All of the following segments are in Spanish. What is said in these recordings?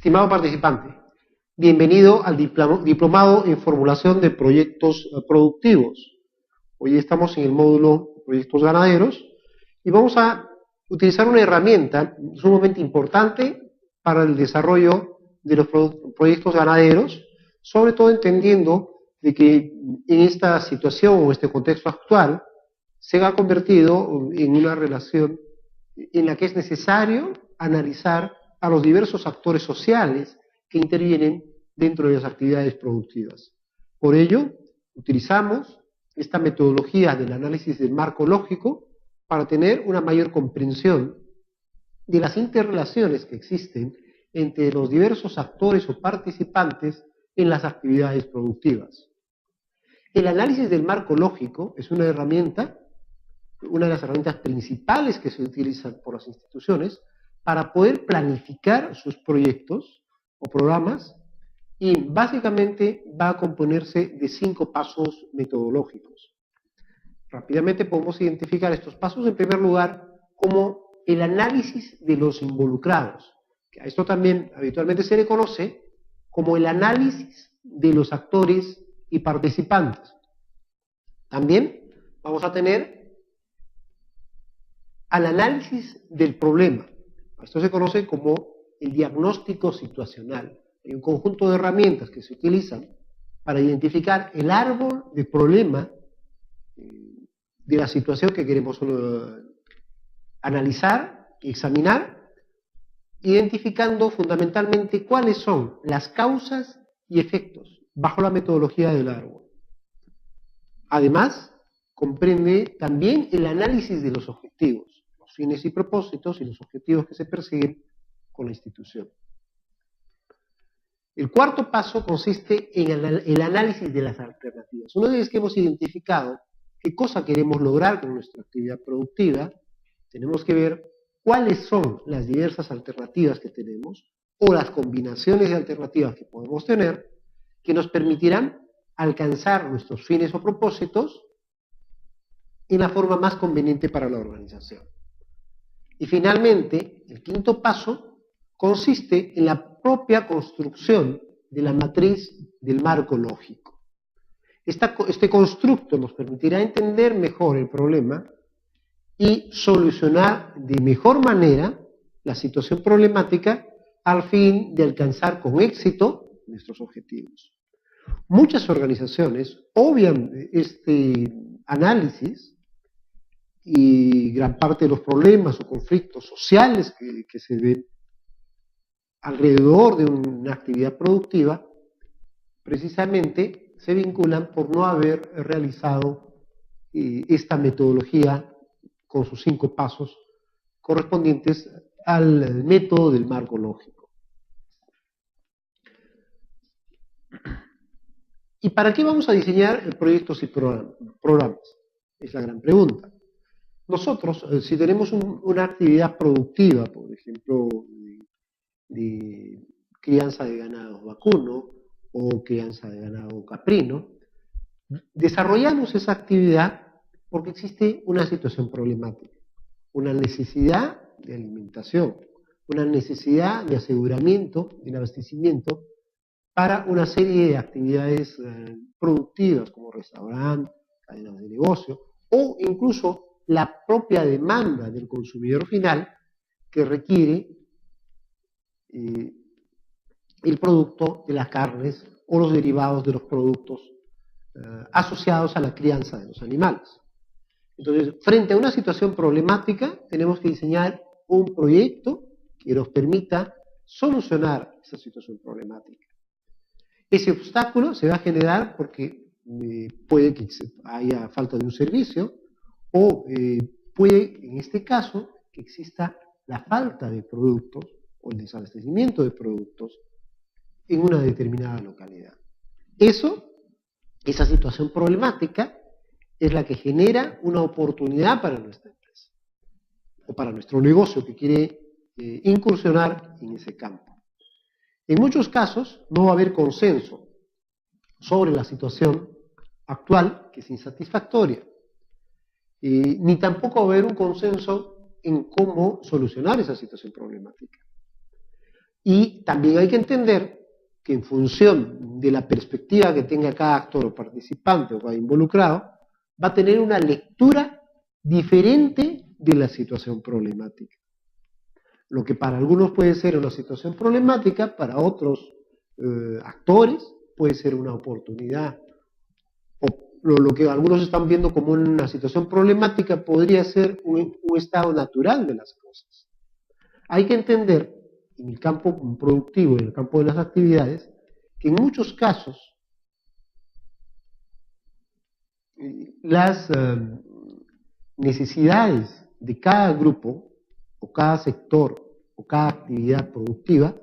Estimado participante, bienvenido al diplomado en formulación de proyectos productivos. Hoy estamos en el módulo proyectos ganaderos y vamos a utilizar una herramienta sumamente importante para el desarrollo de los proyectos ganaderos, sobre todo entendiendo de que en esta situación o este contexto actual se ha convertido en una relación en la que es necesario analizar a los diversos actores sociales que intervienen dentro de las actividades productivas. Por ello, utilizamos esta metodología del análisis del marco lógico para tener una mayor comprensión de las interrelaciones que existen entre los diversos actores o participantes en las actividades productivas. El análisis del marco lógico es una herramienta, una de las herramientas principales que se utilizan por las instituciones para poder planificar sus proyectos o programas, y básicamente va a componerse de 5 pasos metodológicos. Rápidamente podemos identificar estos pasos, en primer lugar, como el análisis de los involucrados, que a esto también habitualmente se le conoce como el análisis de los actores y participantes. También vamos a tener al análisis del problema. Esto se conoce como el diagnóstico situacional. Hay un conjunto de herramientas que se utilizan para identificar el árbol de problema de la situación que queremos analizar y examinar, identificando fundamentalmente cuáles son las causas y efectos bajo la metodología del árbol. Además, comprende también el análisis de los objetivos, los fines y propósitos y los objetivos que se persiguen con la institución. El cuarto paso consiste en el análisis de las alternativas. Una vez que hemos identificado qué cosa queremos lograr con nuestra actividad productiva, tenemos que ver cuáles son las diversas alternativas que tenemos o las combinaciones de alternativas que podemos tener que nos permitirán alcanzar nuestros fines o propósitos en la forma más conveniente para la organización. Y finalmente, el quinto paso consiste en la propia construcción de la matriz del marco lógico. Este constructo nos permitirá entender mejor el problema y solucionar de mejor manera la situación problemática al fin de alcanzar con éxito nuestros objetivos. Muchas organizaciones obvian este análisis y gran parte de los problemas o conflictos sociales que se ven alrededor de una actividad productiva, precisamente se vinculan por no haber realizado esta metodología con sus 5 pasos correspondientes al método del marco lógico. ¿Y para qué vamos a diseñar proyectos y programas? Es la gran pregunta. Nosotros, si tenemos una actividad productiva, por ejemplo, de crianza de ganado vacuno o crianza de ganado caprino, desarrollamos esa actividad porque existe una situación problemática, una necesidad de alimentación, una necesidad de aseguramiento, de abastecimiento para una serie de actividades productivas como restaurantes, cadenas de negocio o incluso la propia demanda del consumidor final que requiere el producto de las carnes o los derivados de los productos asociados a la crianza de los animales. Entonces, frente a una situación problemática, tenemos que diseñar un proyecto que nos permita solucionar esa situación problemática. Ese obstáculo se va a generar porque puede que haya falta de un servicio o puede, en este caso, que exista la falta de productos o el desabastecimiento de productos en una determinada localidad. Esa situación problemática es la que genera una oportunidad para nuestra empresa o para nuestro negocio que quiere incursionar en ese campo. En muchos casos no va a haber consenso sobre la situación actual, que es insatisfactoria, ni tampoco va a haber un consenso en cómo solucionar esa situación problemática. Y también hay que entender que en función de la perspectiva que tenga cada actor o participante o cada involucrado, va a tener una lectura diferente de la situación problemática. Lo que para algunos puede ser una situación problemática, para otros actores puede ser una oportunidad. O lo que algunos están viendo como una situación problemática podría ser un estado natural de las cosas. Hay que entender, en el campo productivo, en el campo de las actividades, que en muchos casos las necesidades de cada grupo, o cada sector, o cada actividad productiva,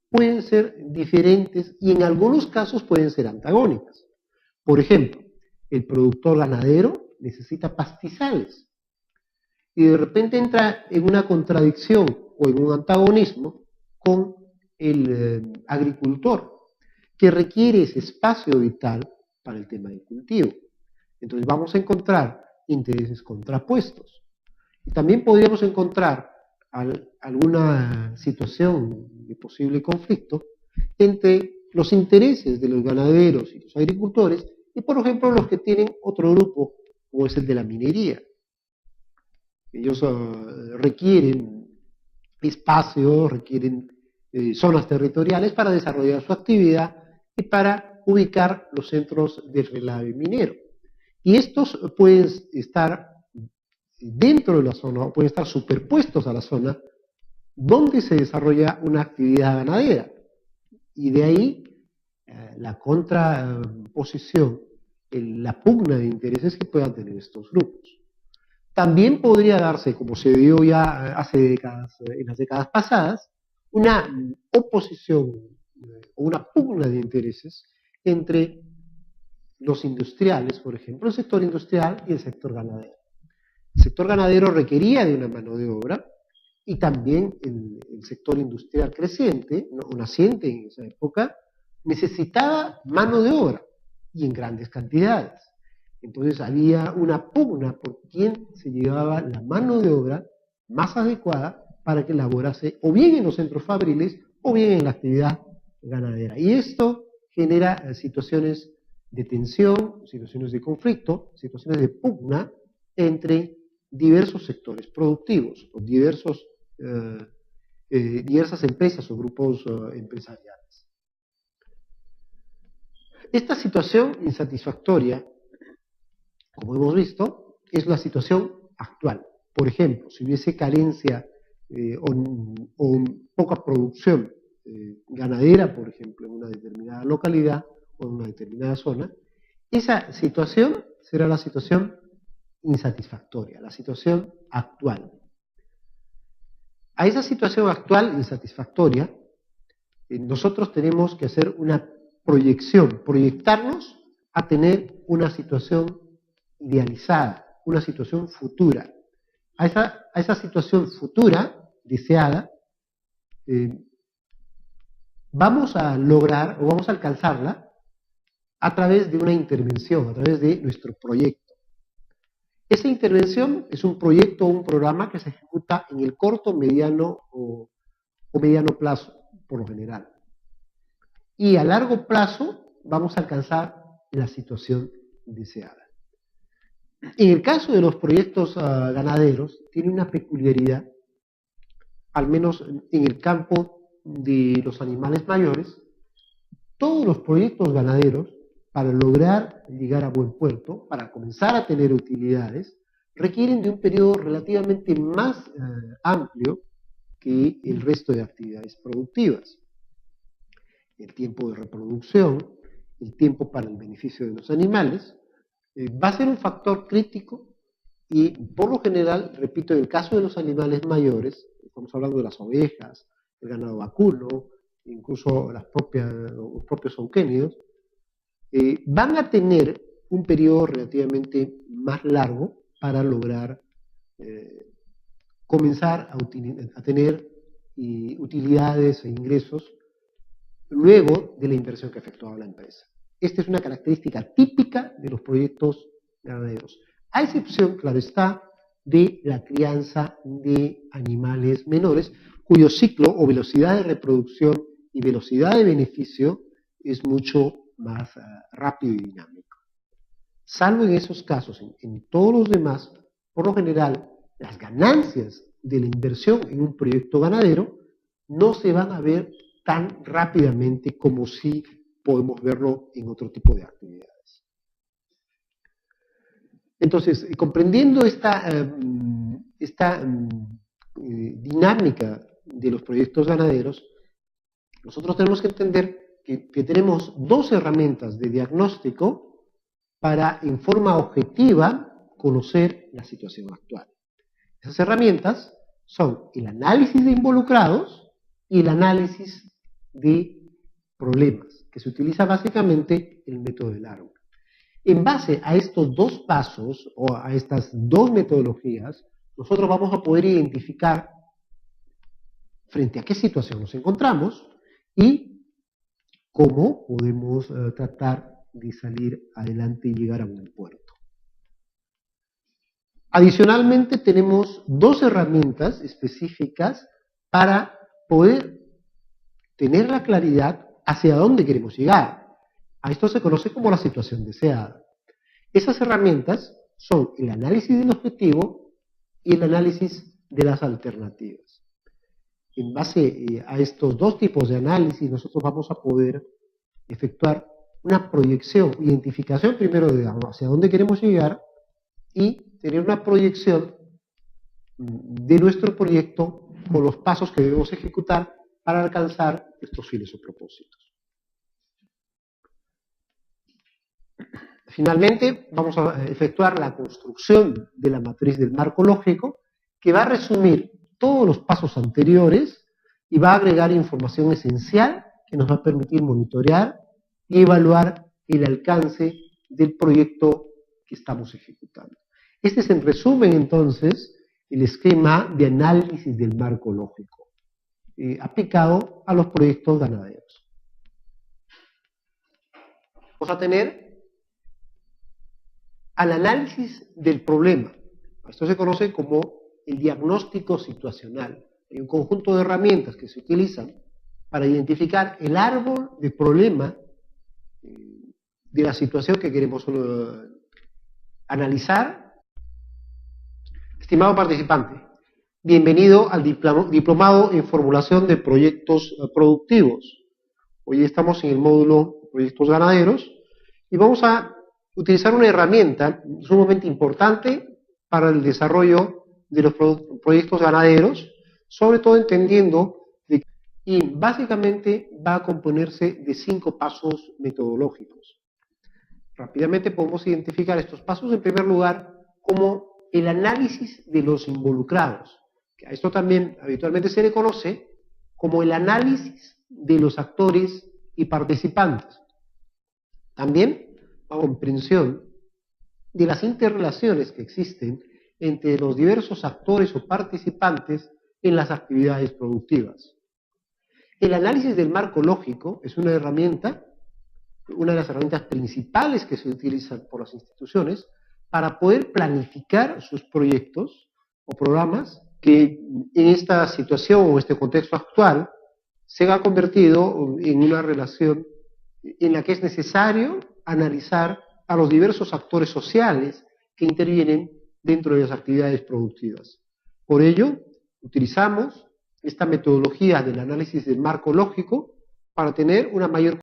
pueden ser diferentes y en algunos casos pueden ser antagónicas. Por ejemplo, el productor ganadero necesita pastizales y de repente entra en una contradicción o en un antagonismo con el agricultor, que requiere ese espacio vital para el tema del cultivo. Entonces vamos a encontrar intereses contrapuestos. Y también podríamos encontrar alguna situación de posible conflicto entre los intereses de los ganaderos y los agricultores y, por ejemplo, los que tienen otro grupo, como es el de la minería. Ellos requieren espacios, requieren zonas territoriales para desarrollar su actividad y para ubicar los centros del relave minero. Y estos pueden estar dentro de la zona o pueden estar superpuestos a la zona donde se desarrolla una actividad ganadera. Y de ahí la contraposición, la pugna de intereses que puedan tener estos grupos. También podría darse, como se dio ya hace décadas, en las décadas pasadas, una oposición o una pugna de intereses entre los industriales, por ejemplo, el sector industrial y el sector ganadero. El sector ganadero requería de una mano de obra y también el sector industrial creciente, o naciente en esa época, necesitaba mano de obra y en grandes cantidades. Entonces había una pugna por quién se llevaba la mano de obra más adecuada para que laborase o bien en los centros fabriles o bien en la actividad ganadera. Y esto genera situaciones de tensión, situaciones de conflicto, situaciones de pugna entre diversos sectores productivos o diversas empresas o grupos empresariales. Esta situación insatisfactoria, como hemos visto, es la situación actual. Por ejemplo, si hubiese carencia o poca producción ganadera, por ejemplo, en una determinada localidad o en una determinada zona, esa situación será la situación insatisfactoria, la situación actual. A esa situación actual insatisfactoria, nosotros tenemos que hacer una proyección, proyectarnos a tener una situación idealizada, una situación futura. A esa situación futura, deseada, vamos a lograr o vamos a alcanzarla a través de una intervención, a través de nuestro proyecto. Esa intervención es un proyecto o un programa que se ejecuta en el corto, mediano o mediano plazo, por lo general. Y a largo plazo vamos a alcanzar la situación deseada. En el caso de los proyectos ganaderos, tiene una peculiaridad, al menos en el campo de los animales mayores. Todos los proyectos ganaderos, para lograr llegar a buen puerto, para comenzar a tener utilidades, requieren de un periodo relativamente más amplio que el resto de actividades productivas. El tiempo de reproducción, el tiempo para el beneficio de los animales, va a ser un factor crítico y por lo general, repito, en el caso de los animales mayores, estamos hablando de las ovejas, el ganado vacuno, incluso los propios onquénidos, van a tener un periodo relativamente más largo para lograr comenzar a tener utilidades e ingresos luego de la inversión que efectuaba la empresa. Esta es una característica típica de los proyectos ganaderos, a excepción, claro está, de la crianza de animales menores, cuyo ciclo o velocidad de reproducción y velocidad de beneficio es mucho más rápido y dinámico. Salvo en esos casos, en todos los demás, por lo general, las ganancias de la inversión en un proyecto ganadero no se van a ver tan rápidamente como si podemos verlo en otro tipo de actividades. Entonces, comprendiendo esta dinámica de los proyectos ganaderos, nosotros tenemos que entender que tenemos dos herramientas de diagnóstico para, en forma objetiva, conocer la situación actual. Esas herramientas son el análisis de involucrados y el análisis de problemas, que se utiliza básicamente el método del árbol. En base a estos dos pasos o a estas dos metodologías, nosotros vamos a poder identificar frente a qué situación nos encontramos y cómo podemos tratar de salir adelante y llegar a buen puerto. Adicionalmente, tenemos dos herramientas específicas para poder tener la claridad hacia dónde queremos llegar. A esto se conoce como la situación deseada. Esas herramientas son el análisis del objetivo y el análisis de las alternativas. En base a estos dos tipos de análisis, nosotros vamos a poder efectuar una proyección, identificación primero de hacia dónde queremos llegar y tener una proyección de nuestro proyecto con los pasos que debemos ejecutar para alcanzar estos fines o propósitos. Finalmente, vamos a efectuar la construcción de la matriz del marco lógico, que va a resumir todos los pasos anteriores y va a agregar información esencial que nos va a permitir monitorear y evaluar el alcance del proyecto que estamos ejecutando. Este es, en resumen, entonces, el esquema de análisis del marco lógico aplicado a los proyectos ganaderos. Vamos a tener al análisis del problema. Esto se conoce como el diagnóstico situacional. Hay un conjunto de herramientas que se utilizan para identificar el árbol de problema de la situación que queremos analizar. Estimado participante, bienvenido al diplomado en formulación de proyectos productivos. Hoy estamos en el módulo proyectos ganaderos y vamos a utilizar una herramienta sumamente importante para el desarrollo de los proyectos ganaderos, sobre todo entendiendo y básicamente va a componerse de 5 pasos metodológicos. Rápidamente podemos identificar estos pasos, en primer lugar, como el análisis de los involucrados. A esto también habitualmente se le conoce como el análisis de los actores y participantes. También la comprensión de las interrelaciones que existen entre los diversos actores o participantes en las actividades productivas. El análisis del marco lógico es una herramienta, una de las herramientas principales que se utilizan por las instituciones para poder planificar sus proyectos o programas que en esta situación o este contexto actual se ha convertido en una relación en la que es necesario analizar a los diversos actores sociales que intervienen dentro de las actividades productivas. Por ello, utilizamos esta metodología del análisis del marco lógico para tener una mayor